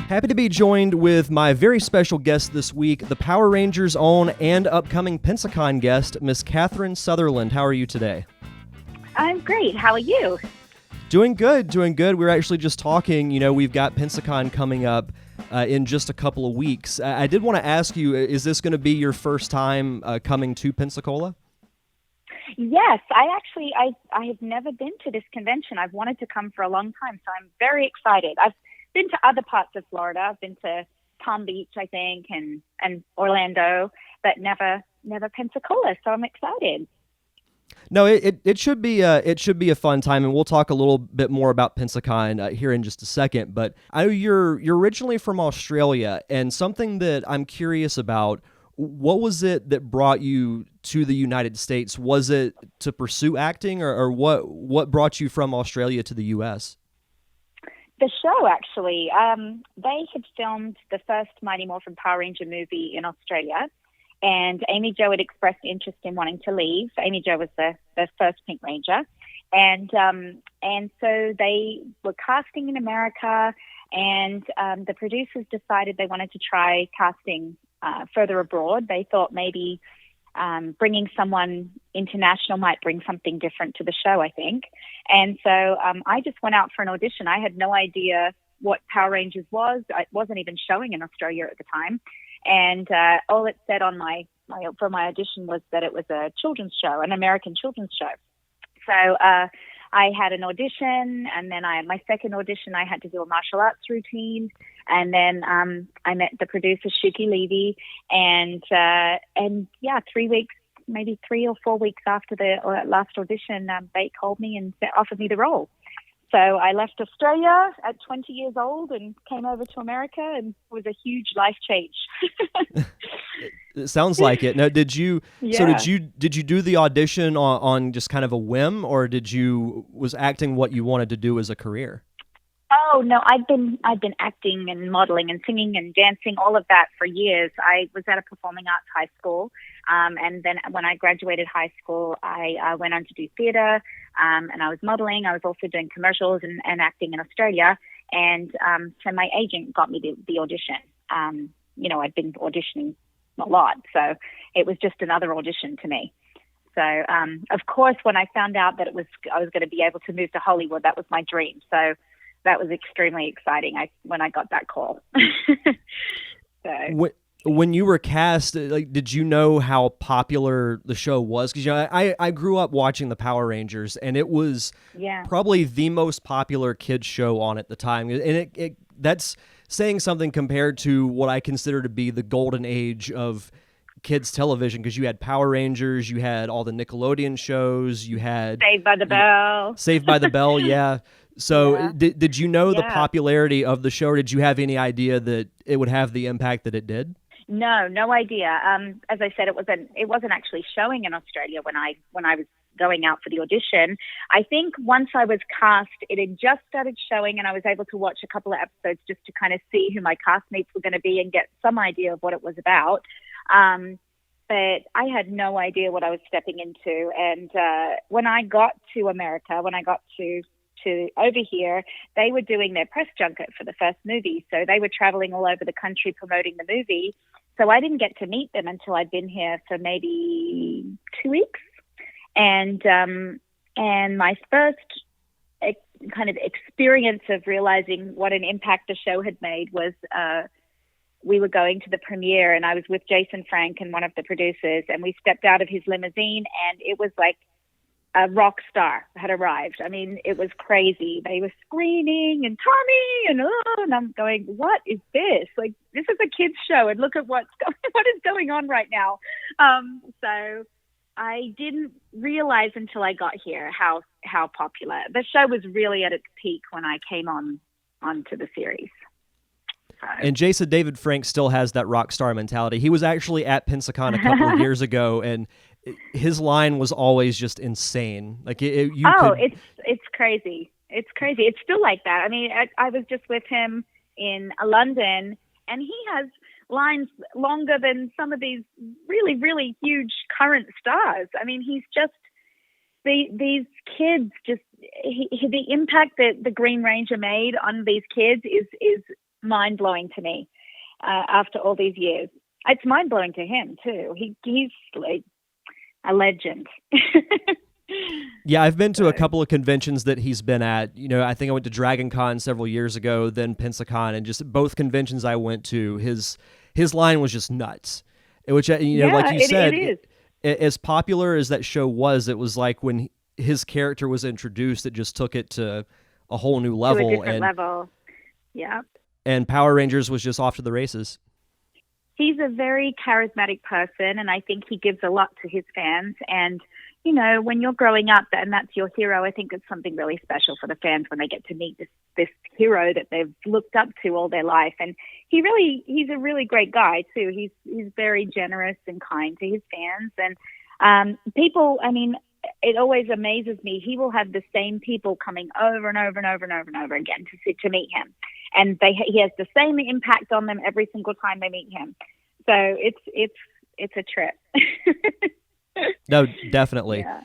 Happy to be joined with my very special guest this week, the Power Rangers' own and upcoming Pensacon guest, Miss Catherine Sutherland. How are you today? I'm great. How are you? Doing good. We were actually just talking, we've got Pensacon coming up in just a couple of weeks. I did want to ask you, is this going to be your first time coming to Pensacola? Yes, I have never been to this convention. I've wanted to come for a long time, so I'm very excited. I've been to other parts of Florida. I've been to Palm Beach, I think, and Orlando, but never Pensacola. So I'm excited. No, it should be a fun time, and we'll talk a little bit more about Pensacon here in just a second. But I know you're originally from Australia, and something that I'm curious about. What was it that brought you to the United States? Was it to pursue acting, or what brought you from Australia to the U.S.? The show, actually, they had filmed the first Mighty Morphin Power Ranger movie in Australia, and Amy Jo had expressed interest in wanting to leave. Amy Jo was the first Pink Ranger, and so they were casting in America, and the producers decided they wanted to try casting further abroad. They thought maybe bringing someone international might bring something different to the show, I think. And so I just went out for an audition. I had no idea what Power Rangers was. It wasn't even showing in Australia at the time. And all it said on my audition was that it was a children's show, an American children's show. So I had an audition, and then my second audition, I had to do a martial arts routine. And then I met the producer, Shuki Levy, and 3 weeks, maybe 3 or 4 weeks after the last audition, they called me and offered me the role. So I left Australia at 20 years old and came over to America, and it was a huge life change. It sounds like it. Now, did you Yeah. do the audition on just kind of a whim, or was acting what you wanted to do as a career? Oh no, I've been acting and modeling and singing and dancing, all of that for years. I was at a performing arts high school, and then when I graduated high school, I went on to do theater, and I was modeling. I was also doing commercials and acting in Australia, and so my agent got me the audition. I'd been auditioning a lot, so it was just another audition to me. So, of course, when I found out that I was going to be able to move to Hollywood, that was my dream. So that was extremely exciting when I got that call. So. When you were cast, did you know how popular the show was? Because I grew up watching the Power Rangers, and it was probably the most popular kids show on at the time, and that's saying something compared to what I consider to be the golden age of kids television, because you had Power Rangers, you had all the Nickelodeon shows, you had Saved by the Bell. Saved by the Bell, yeah. So did you know the popularity of the show, or did you have any idea that it would have the impact that it did? No idea. As I said, it wasn't actually showing in Australia when I was going out for the audition. I think once I was cast, it had just started showing, and I was able to watch a couple of episodes just to kind of see who my castmates were going to be and get some idea of what it was about. But I had no idea what I was stepping into. And when I got to America, when I got to over here, they were doing their press junket for the first movie. So they were traveling all over the country promoting the movie. So I didn't get to meet them until I'd been here for maybe 2 weeks. And my first kind of experience of realizing what an impact the show had made was we were going to the premiere, and I was with Jason Frank and one of the producers, and we stepped out of his limousine, and it was like a rock star had arrived. I mean, it was crazy. They were screaming and Tommy and I'm going, what is this? Like, this is a kids show, and look at what is going on right now. So I didn't realize until I got here how popular the show was. Really at its peak when I came onto the series. And Jason David Frank still has that rock star mentality. He was actually at Pensacon a couple of years ago, and his line was always just insane. Like it's crazy. It's crazy. It's still like that. I mean, I was just with him in London, and he has lines longer than some of these really, really huge current stars. I mean, he's just these kids. Just the impact that the Green Ranger made on these kids is mind-blowing to me after all these years. It's mind-blowing to him too. He's like a legend. Yeah, I've been to a couple of conventions that he's been at. I think I went to Dragon Con several years ago, then Pensacon, and just both conventions I went to, his line was just nuts. Which, like you said, it is. As popular as that show was, it was like when his character was introduced, it just took it to a whole new level. To a different level. Yeah. And Power Rangers was just off to the races. He's a very charismatic person, and I think he gives a lot to his fans. And when you're growing up and that's your hero, I think it's something really special for the fans when they get to meet this hero that they've looked up to all their life. And he's a really great guy too. He's very generous and kind to his fans. And people, I mean, it always amazes me. He will have the same people coming over and over and over and over and over again to meet him. And he has the same impact on them every single time they meet him. So it's a trip. No, definitely. Yeah.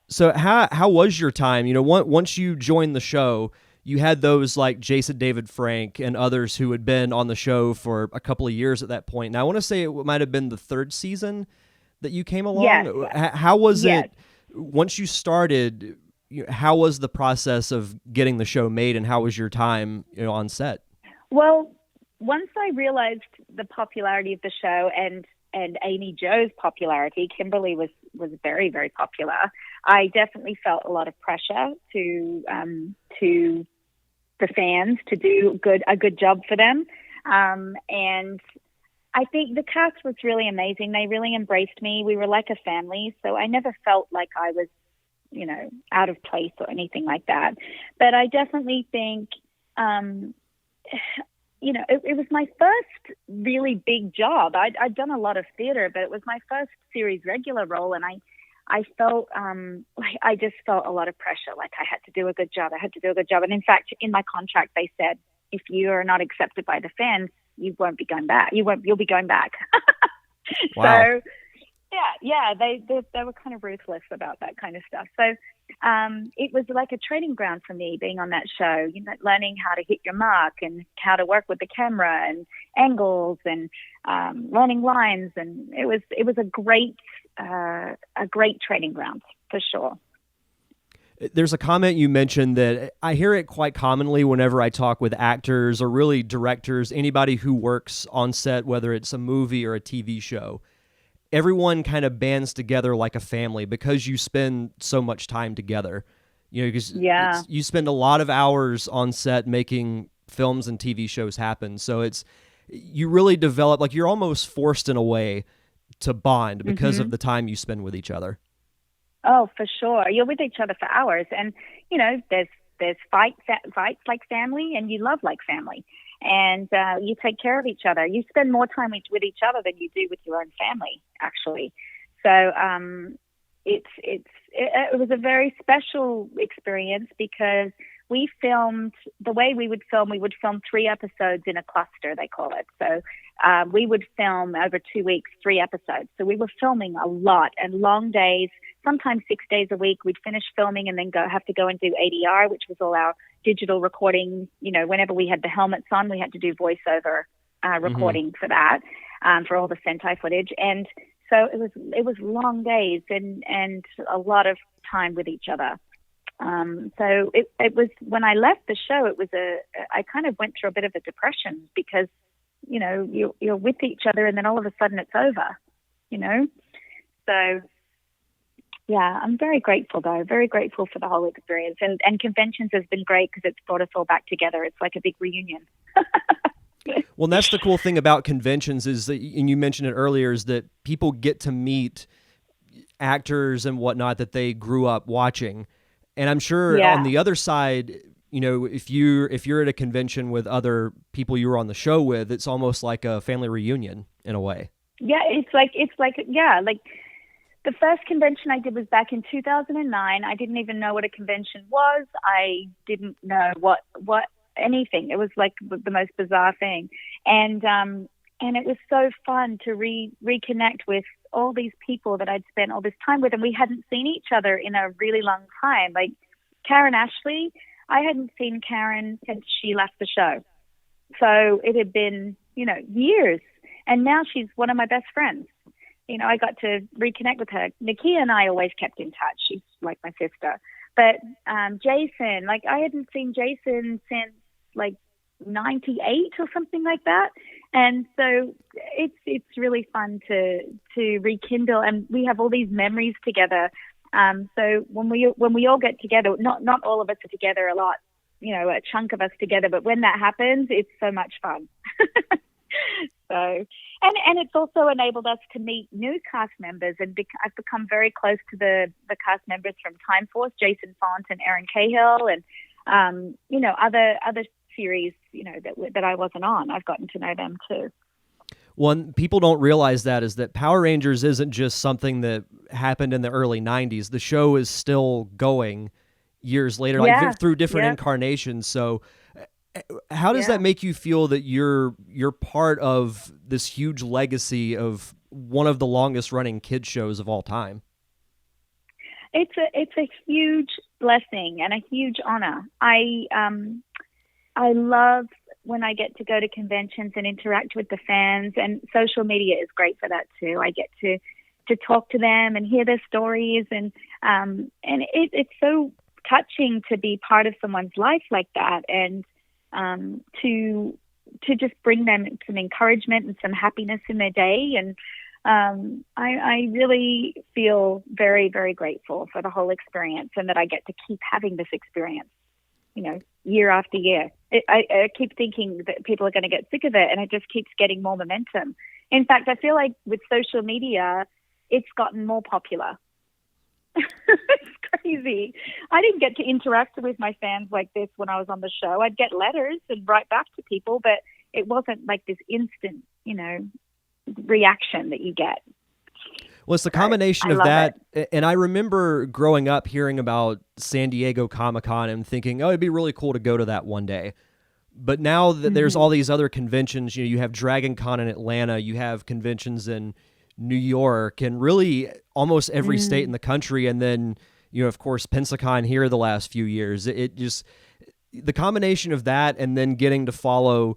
So how was your time? Once you joined the show, you had those like Jason David Frank and others who had been on the show for a couple of years at that point. Now, I want to say it might have been the third season that you came along. Yes. How was it once you started? How was the process of getting the show made, and how was your time on set? Well, once I realized the popularity of the show and Amy Jo's popularity, Kimberly was very, very popular. I definitely felt a lot of pressure to the fans to do a good job for them. And I think the cast was really amazing. They really embraced me. We were like a family, so I never felt like I was, out of place or anything like that. But I definitely think, it was my first really big job. I'd done a lot of theater, but it was my first series regular role, and I felt like I just felt a lot of pressure. Like I had to do a good job. And in fact, in my contract, they said, if you are not accepted by the fans, you won't be going back. You'll be going back. Wow. So they were kind of ruthless about that kind of stuff. So it was like a training ground for me being on that show, learning how to hit your mark and how to work with the camera and angles and learning lines. And it was a great training ground for sure. There's a comment you mentioned that I hear it quite commonly whenever I talk with actors or really directors, anybody who works on set, whether it's a movie or a TV show. Everyone kind of bands together like a family because you spend so much time together. Because you spend a lot of hours on set making films and TV shows happen. So you really develop, like you're almost forced in a way to bond because of the time you spend with each other. Oh, for sure. You're with each other for hours, and there's fights like family, and you love like family, and you take care of each other. You spend more time with each other than you do with your own family, actually. So it was a very special experience because we filmed the way we would film 3 episodes in a cluster, they call it. So we would film over 2 weeks, 3 episodes. So we were filming a lot and long days, sometimes 6 days a week. We'd finish filming and then have to go and do ADR, which was all our digital recording. Whenever we had the helmets on, we had to do voiceover recording for that, for all the Sentai footage. And so it was long days and a lot of time with each other. So it was, when I left the show, I kind of went through a bit of a depression because, you're with each other and then all of a sudden it's over, So yeah, I'm very grateful though, very grateful for the whole experience. And conventions has been great because it's brought us all back together. It's like a big reunion. Well, that's the cool thing about conventions is that, and you mentioned it earlier, is that people get to meet actors and whatnot that they grew up watching. And I'm sure on the other side, if you're at a convention with other people you were on the show with, it's almost like a family reunion in a way. Yeah, it's like the first convention I did was back in 2009. I didn't even know what a convention was. I didn't know what anything. It was like the most bizarre thing. And it was so fun to reconnect with all these people that I'd spent all this time with, and we hadn't seen each other in a really long time. Like Karen Ashley, I hadn't seen Karen since she left the show. So it had been, years. And now she's one of my best friends. I got to reconnect with her. Nakia and I always kept in touch. She's like my sister. But Jason, like I hadn't seen Jason since like 98 or something like that. And so it's really fun to rekindle, and we have all these memories together. So when we all get together, not all of us are together a lot, a chunk of us together, but when that happens, it's so much fun. So, and it's also enabled us to meet new cast members, and I've become very close to the cast members from Time Force, Jason Font and Erin Cahill, and other series, that I wasn't on. I've gotten to know them too. One people don't realize is that Power Rangers isn't just something that happened in the early 90s. The show is still going years later, like through different incarnations. So how does that make you feel that you're part of this huge legacy of one of the longest running kids shows of all time? It's a huge blessing and a huge honor. I love when I get to go to conventions and interact with the fans, and social media is great for that too. I get to talk to them and hear their stories, and it's so touching to be part of someone's life like that, and to just bring them some encouragement and some happiness in their day. And I really feel very, very grateful for the whole experience, and that I get to keep having this experience, year after year. I keep thinking that people are going to get sick of it, and it just keeps getting more momentum. In fact, I feel like with social media, it's gotten more popular. It's crazy. I didn't get to interact with my fans like this when I was on the show. I'd get letters and write back to people, but it wasn't like this instant, reaction that you get. Well, it's the combination of that. And I remember growing up hearing about San Diego Comic-Con and thinking, oh, it'd be really cool to go to that one day. But now that there's all these other conventions, you have Dragon Con in Atlanta, you have conventions in New York, and really almost every state in the country. And then, of course, Pensacon here the last few years. It just, the combination of that and then getting to follow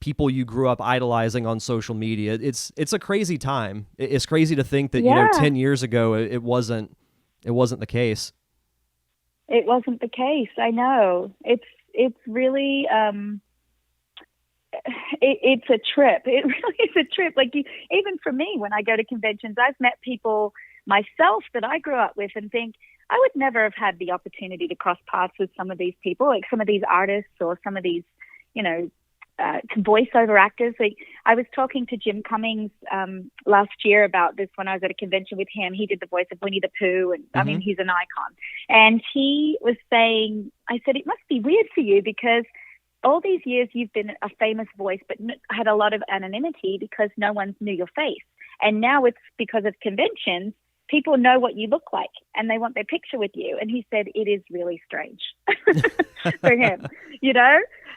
people you grew up idolizing on social media, it's a crazy time. It's crazy to think that 10 years ago it wasn't the case. It wasn't the case. I know. It's really it's a trip. It really is a trip. Like even for me, when I go to conventions, I've met people myself that I grew up with and think I would never have had the opportunity to cross paths with some of these people, like some of these artists or some of these, voiceover actors. Like I was talking to Jim Cummings last year about this when I was at a convention with him. He did the voice of Winnie the Pooh, and I mean, he's an icon. And he was saying, I said, it must be weird for you because all these years you've been a famous voice, but had a lot of anonymity because no one knew your face. And now it's because of conventions, people know what you look like and they want their picture with you. And he said, it is really strange for him,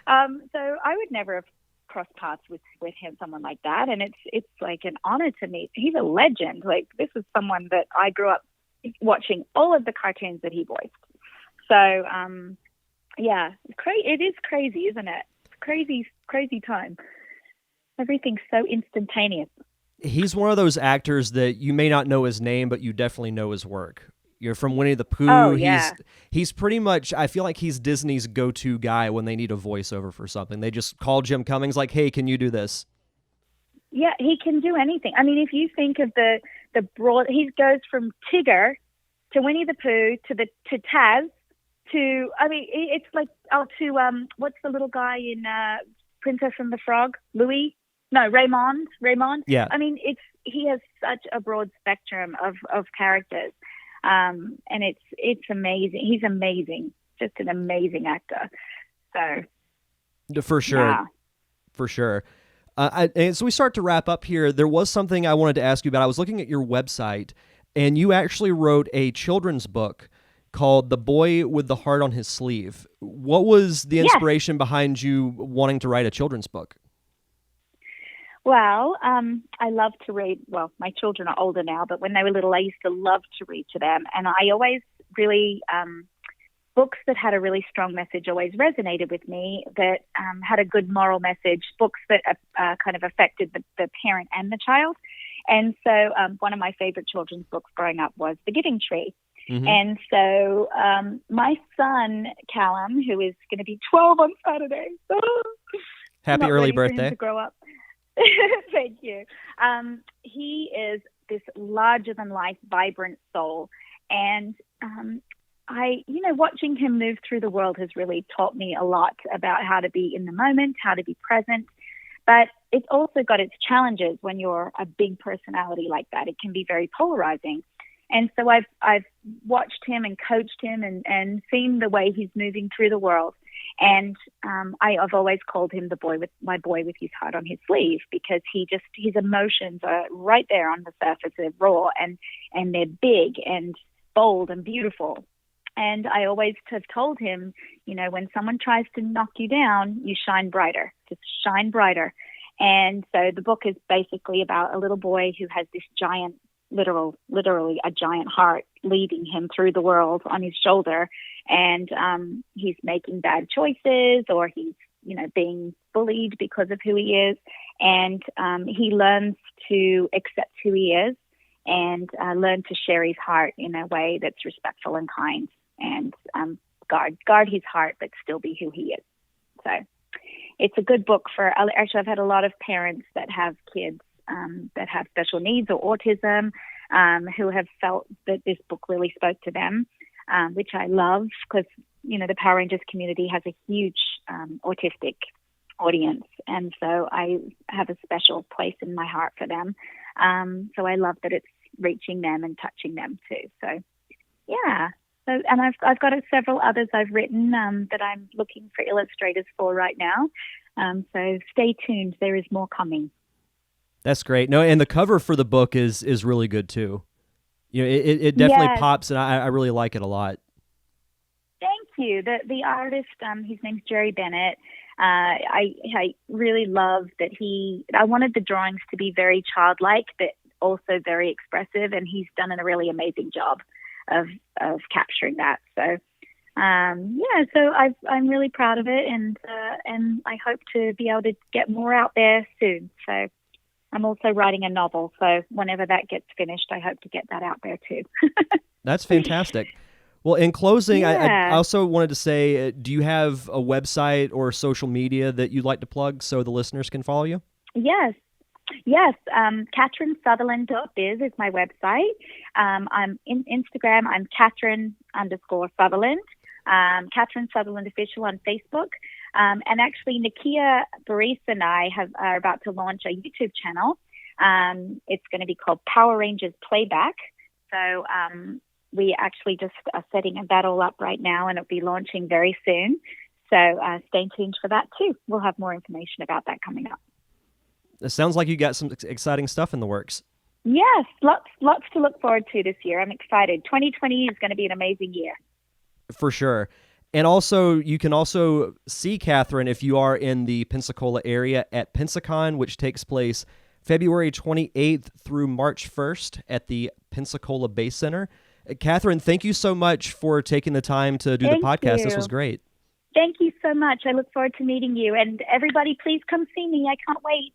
So I would never have crossed paths with him, someone like that. And it's like an honor to meet. He's a legend. Like this is someone that I grew up watching all of the cartoons that he voiced. So, it is crazy, isn't it? It's crazy time. Everything's so instantaneous. He's one of those actors that you may not know his name, but you definitely know his work. You're from Winnie the Pooh. Oh, yeah. He's pretty much, I feel like he's Disney's go-to guy when they need a voiceover for something. They just call Jim Cummings like, hey, can you do this? Yeah, he can do anything. I mean, if you think of the broad, he goes from Tigger to Winnie the Pooh to Taz to, I mean, it's like, what's the little guy in Princess and the Frog? Raymond. Yeah. I mean, he has such a broad spectrum of characters. And it's amazing. He's amazing. Just an amazing actor. So for sure. Yeah. For sure. And so we start to wrap up here. There was something I wanted to ask you about. I was looking at your website, and you actually wrote a children's book called The Boy with the Heart on His Sleeve. What was the inspiration behind you wanting to write a children's book? Well, I love to read. Well, my children are older now, but when they were little, I used to love to read to them. And I always really books that had a really strong message always resonated with me, that had a good moral message, books that kind of affected the parent and the child. And so one of my favorite children's books growing up was The Giving Tree. Mm-hmm. And so my son, Callum, who is going to be 12 on Saturday. Happy early birthday. For him to grow up. Thank you. He is this larger-than-life, vibrant soul. And watching him move through the world has really taught me a lot about how to be in the moment, how to be present. But it's also got its challenges when you're a big personality like that. It can be very polarizing. And so I've watched him and coached him and seen the way he's moving through the world. And I've always called him my boy with his heart on his sleeve, because his emotions are right there on the surface. They're raw and they're big and bold and beautiful. And I always have told him, when someone tries to knock you down, you shine brighter. Just shine brighter. And so the book is basically about a little boy who has this giant, literally a giant heart leading him through the world on his shoulder. And he's making bad choices, or he's, being bullied because of who he is. And he learns to accept who he is and learn to share his heart in a way that's respectful and kind, and guard his heart, but still be who he is. So it's a good book actually, I've had a lot of parents that have kids that have special needs or autism, who have felt that this book really spoke to them, which I love, because, the Power Rangers community has a huge autistic audience. And so I have a special place in my heart for them. So I love that it's reaching them and touching them too. So, yeah. So, and I've got several others I've written that I'm looking for illustrators for right now. So stay tuned. There is more coming. That's great. No, and the cover for the book is really good too. It definitely pops, and I really like it a lot. Thank you. The artist, his name's Jerry Bennett. I really love that I wanted the drawings to be very childlike, but also very expressive, and he's done a really amazing job of capturing that. So, so I'm really proud of it, and I hope to be able to get more out there soon. So I'm also writing a novel, so whenever that gets finished, I hope to get that out there too. That's fantastic. Well, in closing, I also wanted to say, do you have a website or social media that you'd like to plug so the listeners can follow you? Yes. CatherineSutherland.biz is my website. I'm in Instagram. I'm Catherine_Sutherland. Catherine Sutherland Official on Facebook. And actually, Nakia Baris and I are about to launch a YouTube channel. It's going to be called Power Rangers Playback. So we actually just are setting that all up right now, and it'll be launching very soon. So stay tuned for that too. We'll have more information about that coming up. It sounds like you got some exciting stuff in the works. Yes, lots to look forward to this year. I'm excited. 2020 is going to be an amazing year. For sure. And also, you can also see Catherine if you are in the Pensacola area at Pensacon, which takes place February 28th through March 1st at the Pensacola Bay Center. Catherine, thank you so much for taking the time to do the podcast. You. This was great. Thank you so much. I look forward to meeting you. And everybody, please come see me. I can't wait.